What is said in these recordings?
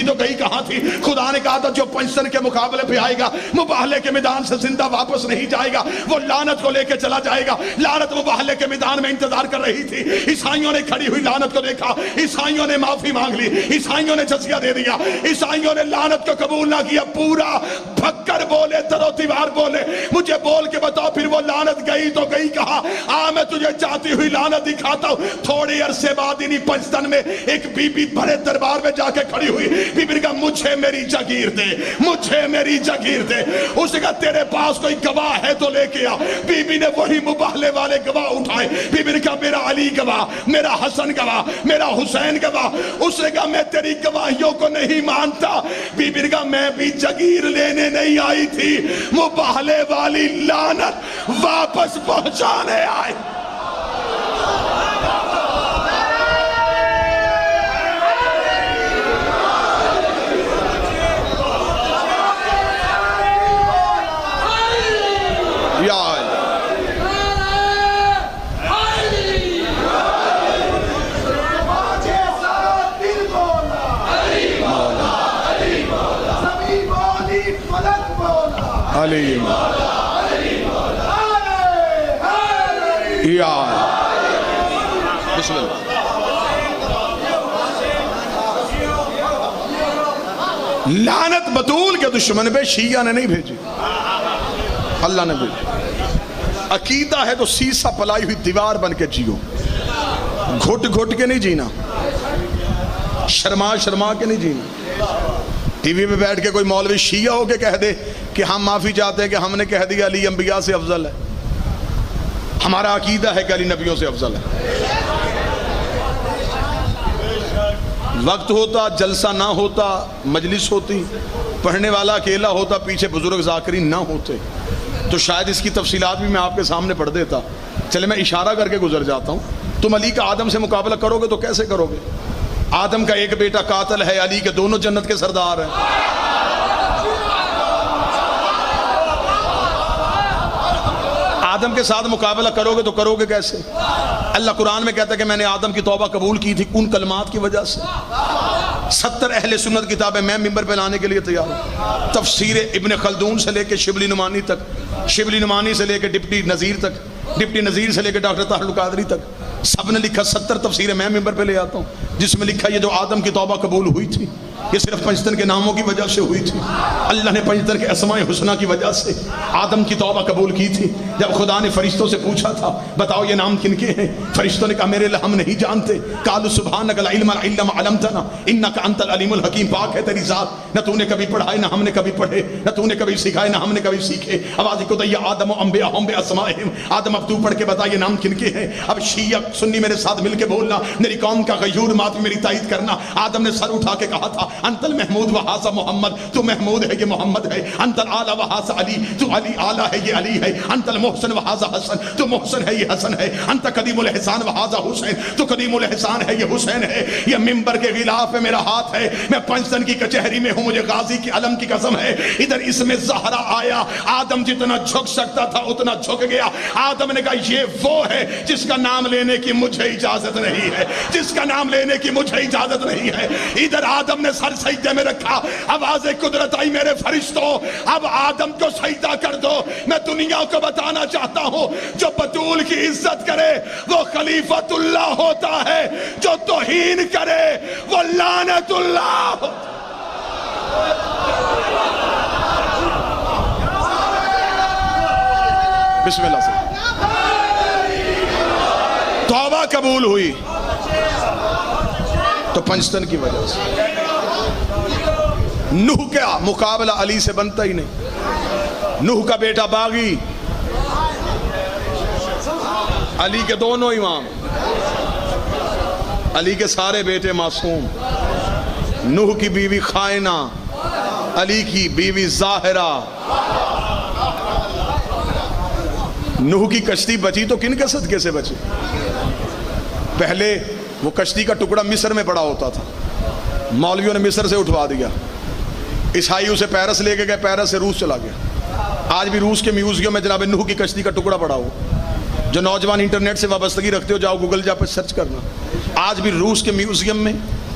تو گئی کہاں تھی؟ خدا نے کہا تھا جو پنجتن کے مقابلے پہ آئے گا مباہلے کے میدان سے زندہ واپس نہیں جائے گا، وہ لعنت کو لے کے چلا جائے گا۔ لعنت مباہلے کے میدان میں انتظار کر رہی تھی، عیسائیوں نے کھڑی ہوئی لعنت کو دیکھا، عیسائیوں نے معافی مانگ لی، عیسائیوں نے جزیہ دے دیا، عیسائیوں نے لعنت کو قبول نہ کیا۔ پورا پھکر بولے، تر و تیوار بولے، مجھے بول کے بتاؤ پھر وہ لعنت گئی تو گئی کہاں؟ میں تجھے جاتی ہوئی لعنت دکھاتا ہوں۔ تھوڑی عرصے بعد انہی پنجتن میں ایک بی بی بڑے دربار میں جا کے کھڑی ہوئی، بی بی نے کہا مجھے میری جگیر دے، مجھے میری جگیر دے۔ اس نے کہا تیرے پاس کوئی گواہ ہے تو لے کے آ۔ بی بی نے وہی مباہلے والے گواہ اٹھائے، بی بی نے کہا میرا علی گواہ، میرا حسن گواہ، میرا حسین گواہ۔ اس نے کہا میں تیری گواہیوں کو نہیں مانتا۔ بی بی نے کہا میں بھی جگیر لینے نہیں آئی تھی، مباہلے والی لعنت واپس پہنچانے آئی۔ علیم یا بسم اللہ۔ لعنت بطول کے دشمن پہ شیعہ نے نہیں بھیجی، اللہ نے بھیجی۔ عقیدہ ہے تو سیسا پلائی ہوئی دیوار بن کے جیو، گھٹ گھٹ کے نہیں جینا، شرما شرما کے نہیں جینا۔ ٹی وی پہ بیٹھ کے کوئی مولوی شیعہ ہو کے کہہ دے کہ ہم معافی چاہتے ہیں کہ ہم نے کہہ دیا علی انبیاء سے افضل ہے، ہمارا عقیدہ ہے کہ علی نبیوں سے افضل ہے۔ وقت ہوتا، جلسہ نہ ہوتا، مجلس ہوتی، پڑھنے والا اکیلا ہوتا، پیچھے بزرگ ذاکرین نہ ہوتے تو شاید اس کی تفصیلات بھی میں آپ کے سامنے پڑھ دیتا۔ چلے میں اشارہ کر کے گزر جاتا ہوں۔ تم علی کا آدم سے مقابلہ کرو گے تو کیسے کرو گے؟ آدم کا ایک بیٹا قاتل ہے، علی کے دونوں جنت کے سردار ہیں۔ آدم کے ساتھ مقابلہ کرو گے تو کرو گے کیسے؟ اللہ قرآن میں کہتا ہے کہ میں نے آدم کی توبہ قبول کی تھی ان کلمات کی وجہ سے۔ 70 اہل سنت کتابیں میں ممبر پہ لانے کے لیے تیار ہوں، تفسیر ابن خلدون سے لے کے شبلی نعمانی تک، شبلی نعمانی سے لے کے ڈپٹی نذیر تک، ڈپٹی نذیر سے لے کے ڈاکٹر طاہر القادری تک، سب نے لکھا 70 تفسیریں میں ممبر پہ لے آتا ہوں جس میں لکھا یہ جو آدم کی توبہ قبول ہوئی تھی یہ صرف پنجتن کے ناموں کی وجہ سے ہوئی تھی۔ اللہ نے پنجتن کے اسماء حسنہ کی وجہ سے آدم کی توبہ قبول کی تھی۔ جب خدا نے فرشتوں سے پوچھا تھا بتاؤ یہ نام کن کے ہیں، فرشتوں نے کہا میرے اللہ ہم نہیں جانتے۔ قالوا سبحانک لا علم لنا الا ما علمتنا انک انت العلیم الحکیم، پاک ہے تیری ذات، نہ تو نے کبھی پڑھائے نہ ہم نے کبھی پڑھے، نہ تو نے کبھی سکھائے نہ ہم نے کبھی سیکھے۔ آواز کو یا آدم انبیاءہم باسمائہم، آدم اب تو پڑھ کے بتا یہ نام کن کے ہیں۔ اب شیعہ سنی میرے ساتھ مل کے بولنا، میری قوم کا غیور مات میری تائید کرنا۔ آدم نے سر اٹھا کے کہا تھا انت المحمود وہذا محمد، تو محمود ہے یہ محمد ہے، انت الاعلی وہذا علی، تو علی اعلی ہے یہ علی ہے، انت المحسن وہذا حسن، تو محسن ہے یہ حسن ہے، انت قدیم الاحسان وہذا حسین، تو قدیم الاحسان ہے یہ حسین ہے۔ یہ ممبر کے غلاف پہ میرا ہاتھ ہے، میں پنجتن کی کچہری میں ہوں، مجھے غازی کی علم کی قسم ہے۔ ادھر اس میں زہرا آیا، آدم جتنا جھک سکتا تھا اتنا جھک گیا۔ آدم نے کہا یہ وہ ہے جس کا نام لینے کی مجھے اجازت نہیں ہے، جس کا نام لینے کی مجھے اجازت نہیں ہے۔ ادھر آدم نے سر سجدے میں رکھا، آواز قدرت آئی میرے فرشتوں اب آدم کو سجدہ کر دو۔ میں دنیا کو بتانا چاہتا ہوں جو بطول کی عزت کرے وہ خلیفۃ اللہ ہوتا ہے، جو توہین کرے وہ لعنت اللہ ہوتا ہے۔ بسم اللہ سے توبہ قبول ہوئی تو پنجتن کی وجہ سے۔ نوح کا مقابلہ علی سے بنتا ہی نہیں۔ نوح کا بیٹا باغی، علی کے دونوں امام، علی کے سارے بیٹے معصوم، نوح کی بیوی خائنہ، علی کی بیوی ظاہرہ۔ نوح کی کشتی بچی تو کن کے صدقے سے بچی؟ پہلے وہ کشتی کا ٹکڑا مصر میں پڑا ہوتا تھا، مولویوں نے مصر سے اٹھوا دیا، عیسائی اسے پیرس لے کے گئے، پیرس سے روس چلا گیا۔ آج بھی روس کے میوزیم میں جناب نوح کی کشتی کا ٹکڑا پڑا ہو۔ جو نوجوان انٹرنیٹ سے وابستگی رکھتے ہو جاؤ گوگل جا پر سرچ کرنا، آج بھی روس کے میوزیم میں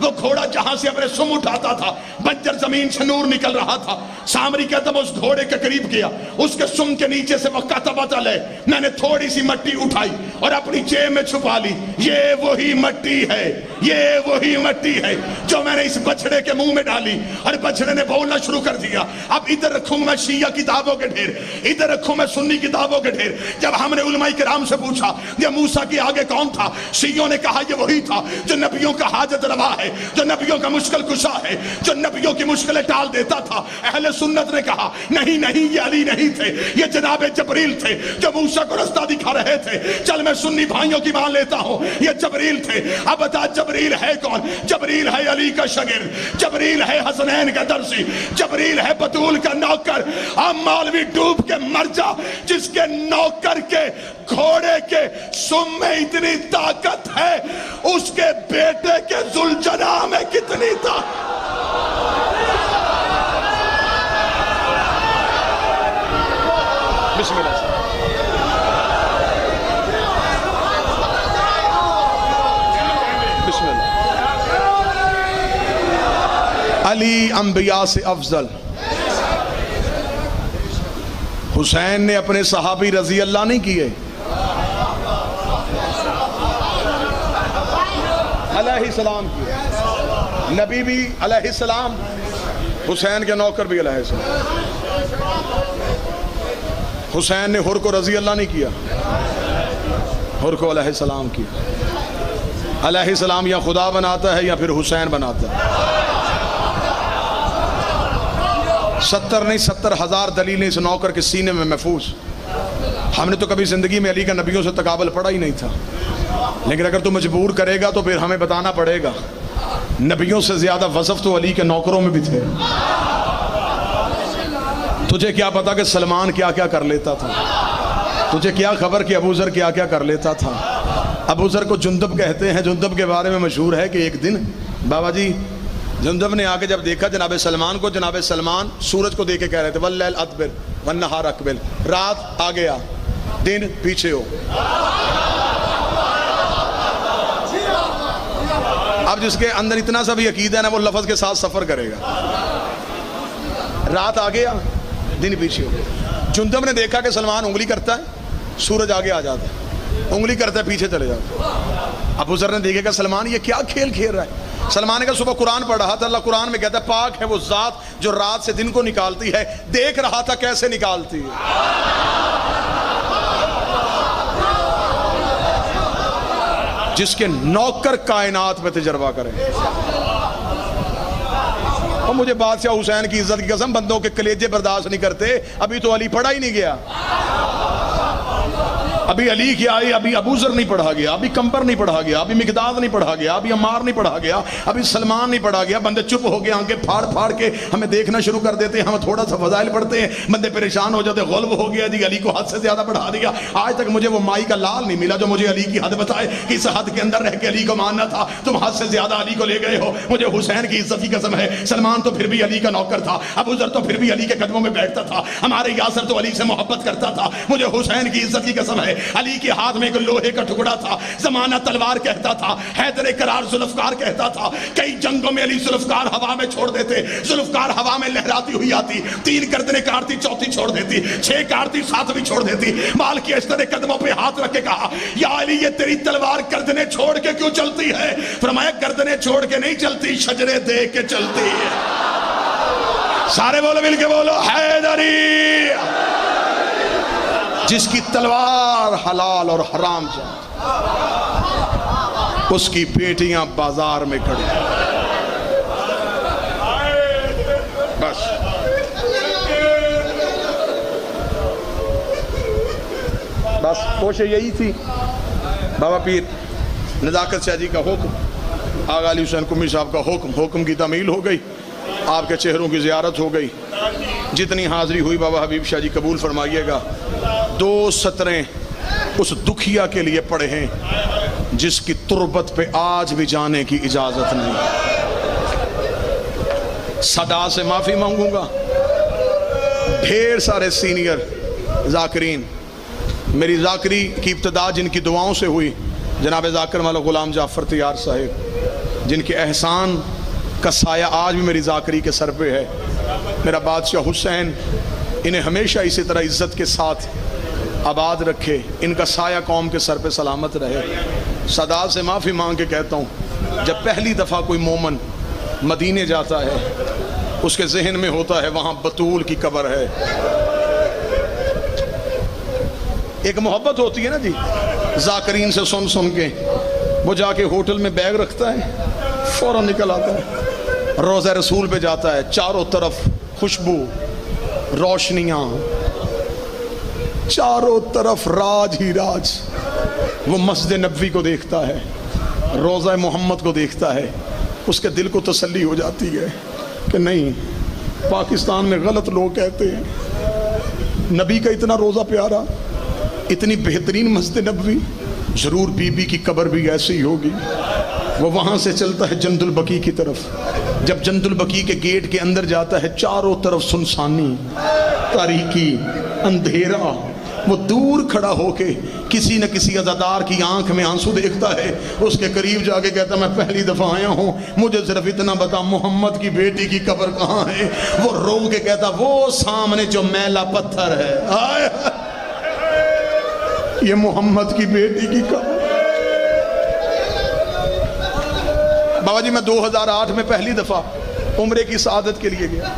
وہ گھوڑا جہاں سے اپنے سم اٹھاتا تھا بنجر زمین سے نور نکل رہا تھا۔ سامری کہتا میں اس گھوڑے کے قریب گیا، اس کے سم کے نیچے سے وقتبت علیہ، میں نے تھوڑی سی مٹی اٹھائی اور اپنی جیب میں چھپا لی۔ یہ وہی مٹی ہے، یہ وہی مٹی ہے جو میں نے اس بچڑے کے منہ میں ڈالی۔ اور بچڑے نے بولنا شروع کر دیا، اب ادھر رکھوں میں شیعہ کتابوں کے ڈھیر، ادھر رکھوں میں سنی کتابوں کے ڈھیر۔ جب ہم نے علماء کرام سے پوچھا یہ موسیٰ کے آگے کون تھا، شیعوں نے کہا یہ وہی تھا جو نبیوں کا حاجت روا ہے، جو نبیوں کا مشکل کشا ہے، جو نبیوں کی مشکلیں ٹال دیتا تھا۔ اہل سنت نے کہا نہیں نہیں، یہ علی نہیں تھے، یہ جناب جبریل تھے جو موسیٰ کو رستہ دکھا رہے تھے۔ چل میں سنی بھائیوں کی مان لیتا ہوں، یہ جبریل تھے۔ اب بتا جبریل ہے کون؟ جبریل ہے علی کا شاگرد، جبریل ہے حسنین کا درسی، جبریل ہے بطول کا نوکر۔ اب مولوی ڈوب کے مر جا، جس کے نوکر کے گھوڑے کے سم میں اتنی طاقت ہے، اس کے بیٹے کے ذوالجناح میں کتنی طاقت۔ بسم اللہ بسم اللہ۔ علی انبیاء سے افضل، حسین نے اپنے صحابی رضی اللہ نہیں کیے، علیہ السلام کیے، نبی بھی علیہ السلام، حسین کے نوکر بھی علیہ السلام۔ حسین نے حر کو رضی اللہ نہیں کیا، حر کو علیہ السلام کیا۔ علیہ السلام یا خدا بناتا ہے یا پھر حسین بناتا ہے۔ 70 نہیں 70,000 دلیلیں اس نوکر کے سینے میں محفوظ۔ ہم نے تو کبھی زندگی میں علی کا نبیوں سے تقابل پڑھا ہی نہیں تھا، لیکن اگر تو مجبور کرے گا تو پھر ہمیں بتانا پڑے گا نبیوں سے زیادہ وصف تو علی کے نوکروں میں بھی تھے۔ تجھے کیا پتا کہ سلمان کیا کیا کر لیتا تھا؟ تجھے کیا خبر کہ ابو ذر کیا کیا کر لیتا تھا؟ ابو ذر کو جندب کہتے ہیں۔ جندب کے بارے میں مشہور ہے کہ ایک دن بابا جی جندب نے آگے جب دیکھا جناب سلمان کو، جناب سلمان سورج کو دیکھ کے کہہ رہے تھے واللیل ادبر والنہار اقبل، رات آ گیا دن پیچھے ہو۔ اب جس کے اندر اتنا سا بھی عقیدہ ہے نا، وہ لفظ کے ساتھ سفر کرے گا۔ رات آ گیا دن پیچھے ہو۔ جندب نے دیکھا کہ سلمان انگلی کرتا ہے، سورج آگے آ جاتا ہے، انگلی کرتا ہے پیچھے چلے جاتا ہے۔ ابو ذر نے دیکھا کہ سلمان یہ کیا کھیل کھیل رہا ہے۔ سلمان نے کہا صبح قرآن پڑھ رہا تھا، اللہ قرآن میں کہتا ہے پاک ہے وہ ذات جو رات سے دن کو نکالتی ہے، دیکھ رہا تھا کیسے نکالتی ہے۔ جس کے نوکر کائنات میں تجربہ کریں۔ اور مجھے بادشاہ حسین کی عزت کی قسم، بندوں کے کلیجے برداشت نہیں کرتے۔ ابھی تو علی پڑھا ہی نہیں گیا، ابھی علی کیا ہے، ابھی ابو ذر نہیں پڑھا گیا، ابھی کمبر نہیں پڑھا گیا، ابھی مقداد نہیں پڑھا گیا، ابھی عمار نہیں پڑھا گیا، ابھی سلمان نہیں پڑھا گیا۔ بندے چپ ہو گئے، آنکھیں پھاڑ پھاڑ کے ہمیں دیکھنا شروع کر دیتے ہیں۔ ہم تھوڑا سا فضائل پڑھتے ہیں، بندے پریشان ہو جاتے، غلب ہو گیا جی علی کو حد سے زیادہ پڑھا دیا۔ آج تک مجھے وہ مائی کا لال نہیں ملا جو مجھے علی کی حد بتائے کہ اس حد کے اندر رہ کے علی کو ماننا تھا۔ تم حد سے زیادہ علی کو لے گئے ہو۔ مجھے حسین کی عزت کی قسم ہے، سلمان تو پھر بھی علی کا نوکر تھا، ابو ذر تو پھر بھی علی کے قدموں میں بیٹھتا تھا، ہمارے یاسر تو علی سے محبت کرتا تھا۔ مجھے حسین کی عزت کی قسم ہے، علی کے ہاتھ میں ایک لوہے کا ٹکڑا تھا، زمانہ تلوار کہتا تھا، حیدر قرار ذوالفقار کہتا تھا۔ کئی جنگوں میں علی ذوالفقار ہوا میں چھوڑ دیتے، ذوالفقار ہوا میں لہراتی ہوئی آتی، 3 گردنیں کاٹتی، 4تھی چھوڑ دیتی، 6 کاٹتی، 7ویں چھوڑ دیتی۔ مال کی اشتر نے قدموں پہ ہاتھ رکھ کے کہا یا علی یہ تیری تلوار گردنیں چھوڑ کے کیوں چلتی ہے؟ فرمایا گردنیں چھوڑ کے نہیں چلتی، شجرے دے کے چلتی ہے۔ سارے بولو مل کے بولو حیدری۔ جس کی تلوار حلال اور حرام جانتی، اس کی بیٹیاں بازار میں کھڑی۔ بس بس کوشش یہی تھی۔ بابا پیر نزاکت شاہ جی کا حکم، آغا علی حسین قمی صاحب کا حکم کی تعمیل ہو گئی، آپ کے چہروں کی زیارت ہو گئی۔ جتنی حاضری ہوئی بابا حبیب شاہ جی قبول فرمائیے گا۔ 2 سطریں اس دکھیا کے لیے پڑھے ہیں جس کی تربت پہ آج بھی جانے کی اجازت نہیں۔ صدا سے معافی مانگوں گا، ڈھیر سارے سینئر ذاکرین، میری ذاکری کی ابتدا جن کی دعاؤں سے ہوئی، جناب ذاکر مولا غلام جعفر تیار صاحب، جن کے احسان کا سایہ آج بھی میری ذاکری کے سر پہ ہے. میرا بادشاہ حسین انہیں ہمیشہ اسی طرح عزت کے ساتھ آباد رکھے، ان کا سایہ قوم کے سر پہ سلامت رہے. سادات سے معافی مانگ کے کہتا ہوں، جب پہلی دفعہ کوئی مومن مدینے جاتا ہے اس کے ذہن میں ہوتا ہے وہاں بطول کی قبر ہے. ایک محبت ہوتی ہے نا جی، ذاکرین سے سن سن کے وہ جا کے ہوٹل میں بیگ رکھتا ہے، فوراً نکل آتا ہے، روضہ رسول پہ جاتا ہے، چاروں طرف خوشبو، روشنیاں، چاروں طرف راج ہی راج. وہ مسجد نبوی کو دیکھتا ہے، روضہ محمد کو دیکھتا ہے، اس کے دل کو تسلی ہو جاتی ہے کہ نہیں، پاکستان میں غلط لوگ کہتے ہیں نبی کا اتنا روضہ پیارا، اتنی بہترین مسجد نبوی، ضرور بی بی کی قبر بھی ایسی ہی ہوگی. وہ وہاں سے چلتا ہے جند البقیع کی طرف. جب جند البقیع کے گیٹ کے اندر جاتا ہے، چاروں طرف سنسانی، تاریکی، اندھیرا. وہ دور کھڑا ہو کے کسی نہ کسی عزادار کی آنکھ میں آنسو دیکھتا ہے، اس کے قریب جا کے کہتا میں پہلی دفعہ آیا ہوں، مجھے صرف اتنا بتا محمد کی بیٹی کی قبر کہاں ہے. وہ رو کے کہتا وہ سامنے جو میلا پتھر ہے، آئے یہ محمد کی بیٹی کی قبر. بابا جی میں 2008 میں پہلی دفعہ عمرے کی سعادت کے لیے گیا.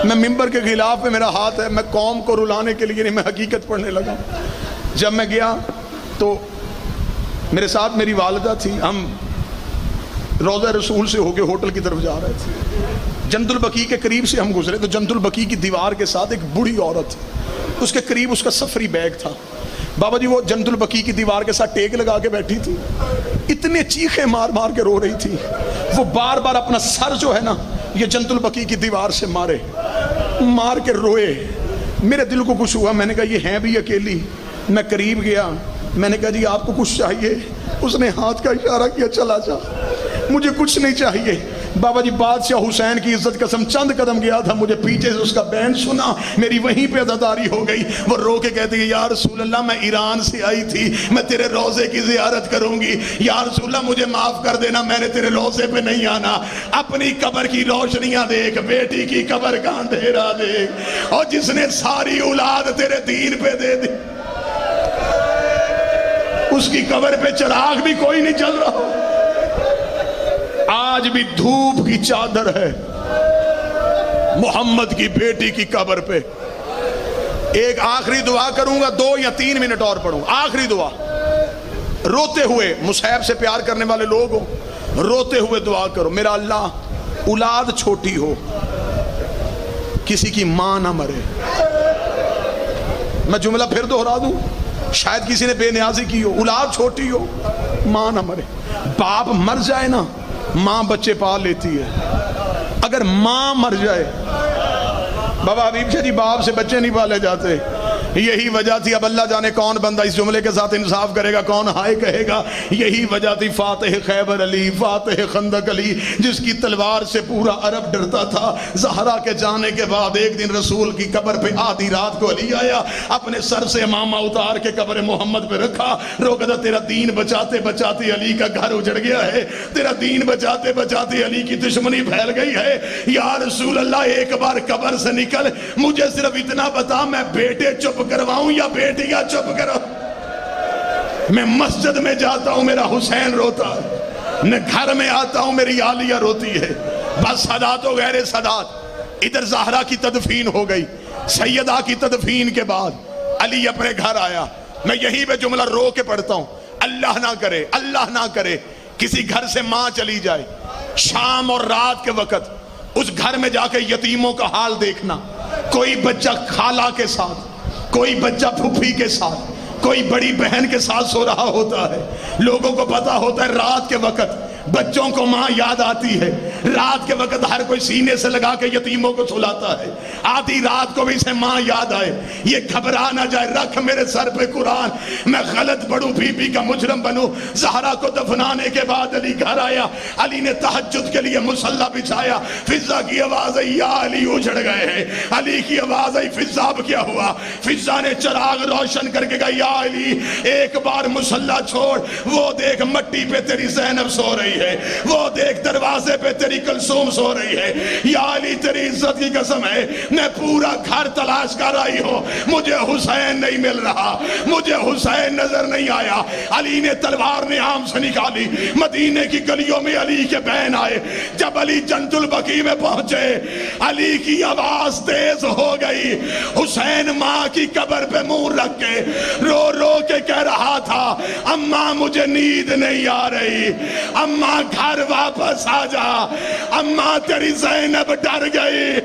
میں ممبر کے خلاف پہ میرا ہاتھ ہے، میں قوم کو رلانے کے لیے نہیں، میں حقیقت پڑھنے لگا. جب میں گیا تو میرے ساتھ میری والدہ تھی، ہم روضہ رسول سے ہو کے ہوٹل کی طرف جا رہے تھے. جند البقیع کے قریب سے ہم گزرے تو جند البقیع کی دیوار کے ساتھ ایک بوڑھی عورت، اس کے قریب اس کا سفری بیگ تھا. بابا جی وہ جند البقیع کی دیوار کے ساتھ ٹیک لگا کے بیٹھی تھی، اتنے چیخیں مار مار کے رو رہی تھی. وہ بار بار اپنا سر جو ہے نا یہ جند البقیع کی دیوار سے مار کے روئے. میرے دل کو کچھ ہوا، میں نے کہا یہ ہیں بھی اکیلی. میں قریب گیا، میں نے کہا جی آپ کو کچھ چاہیے؟ اس نے ہاتھ کا اشارہ کیا، چلا جا، مجھے کچھ نہیں چاہیے. بابا جی بادشاہ حسین کی عزت قسم چند قدم گیا تھا، مجھے پیچھے سے اس کا بین سنا، میری وہیں پہ عزاداری ہو گئی. وہ رو کے کہتی ہے یا رسول اللہ میں ایران سے آئی تھی، میں تیرے روضے کی زیارت کروں گی، یا رسول اللہ مجھے معاف کر دینا، میں نے تیرے روضے پہ نہیں آنا. اپنی قبر کی روشنیاں دیکھ، بیٹی کی قبر کا اندھیرا دیکھ، اور جس نے ساری اولاد تیرے دین پہ دے دی اس کی قبر پہ چراغ بھی کوئی نہیں چل رہا. آج بھی دھوپ کی چادر ہے محمد کی بیٹی کی قبر پہ. ایک آخری دعا کروں گا، 2 یا 3 منٹ اور پڑھوں. آخری دعا، روتے ہوئے، مصحف سے پیار کرنے والے لوگ ہو، روتے ہوئے دعا کرو، میرا اللہ اولاد چھوٹی ہو، کسی کی ماں نہ مرے. میں جملہ پھر دوہرا دوں، شاید کسی نے بے نیازی کی ہو، اولاد چھوٹی ہو، ماں نہ مرے. باپ مر جائے نا، ماں بچے پال لیتی ہے. اگر ماں مر جائے، بابا حبیب شاہ جی باپ سے بچے نہیں پالے جاتے. یہی وجہ تھی، اب اللہ جانے کون بندہ اس جملے کے ساتھ انصاف کرے گا، کون ہائے کہے گا. یہی وجہ تھی فاتح خیبر علی، فاتح خندق علی، جس کی تلوار سے پورا عرب ڈرتا تھا. زہرا کے جانے کے بعد ایک دن رسول کی قبر پہ آدھی رات کو علی آیا، اپنے سر سے امامہ اتار کے قبر محمد پہ رکھا، روکا تھا تیرا دین بچاتے بچاتے علی کا گھر اجڑ گیا ہے، تیرا دین بچاتے بچاتے علی کی دشمنی پھیل گئی ہے. یا رسول اللہ ایک بار قبر سے نکل، مجھے صرف اتنا بتا، میں بیٹے چپ کرواؤں یا بیٹیاں چپ کرو؟ میں مسجد میں جاتا ہوں میرا حسین روتا ہے، میں گھر میں آتا ہوں میری عالیہ روتی ہے. بس سادات و غیر سادات. ادھر زہرا کی تدفین ہو گئی، سیدہ کی تدفین کے بعد علی اپنے گھر آیا. میں یہی پہ جملہ رو کے پڑھتا ہوں، اللہ نہ کرے، اللہ نہ کرے کسی گھر سے ماں چلی جائے، شام اور رات کے وقت اس گھر میں جا کے یتیموں کا حال دیکھنا. کوئی بچہ خالہ کے ساتھ، کوئی بچہ پھپھی کے ساتھ، کوئی بڑی بہن کے ساتھ سو رہا ہوتا ہے. لوگوں کو پتا ہوتا ہے رات کے وقت بچوں کو ماں یاد آتی ہے، رات کے وقت ہر کوئی سینے سے لگا کے یتیموں کو سلاتا ہے، آدھی رات کو بھی اسے ماں یاد آئے، یہ گھبرا نہ جائے، رکھ میرے سر پہ قرآن، میں غلط پڑھوں، بی بی کا مجرم بنوں۔ زہرا کو دفنانے کے بعد علی گھر آیا، علی نے تہجد کے لیے مصلی بچھایا، فضا کی آواز آئی یا علی اجڑ گئے ہیں، علی کی آواز آئی فضا اب کیا ہوا؟ فضا نے چراغ روشن کر کے کہا یا علی ایک بار مصلی چھوڑ، وہ دیکھ مٹی پہ تیری زینب سو رہی ہے، وہ دیکھ دروازے پہ تیری کلثوم سو رہی ہے، یا علی تیری عزت کی قسم ہے میں پورا گھر تلاش کر آئی ہوں، مجھے حسین نہیں مل رہا، مجھے حسین نظر نہیں آیا۔ علی نے تلوار نعام سے نکالی، مدینے کی گلیوں میں علی کے بہن آئے، جب علی جنت البقیع میں پہنچے علی کی آواز تیز ہو گئی، حسین ماں کی قبر پہ منہ رکھ کے رو رو کے کہہ رہا تھا اماں مجھے نیند نہیں آ رہی، اماں گھر واپس آ جا، اماں تیری زینب ڈر گئی۔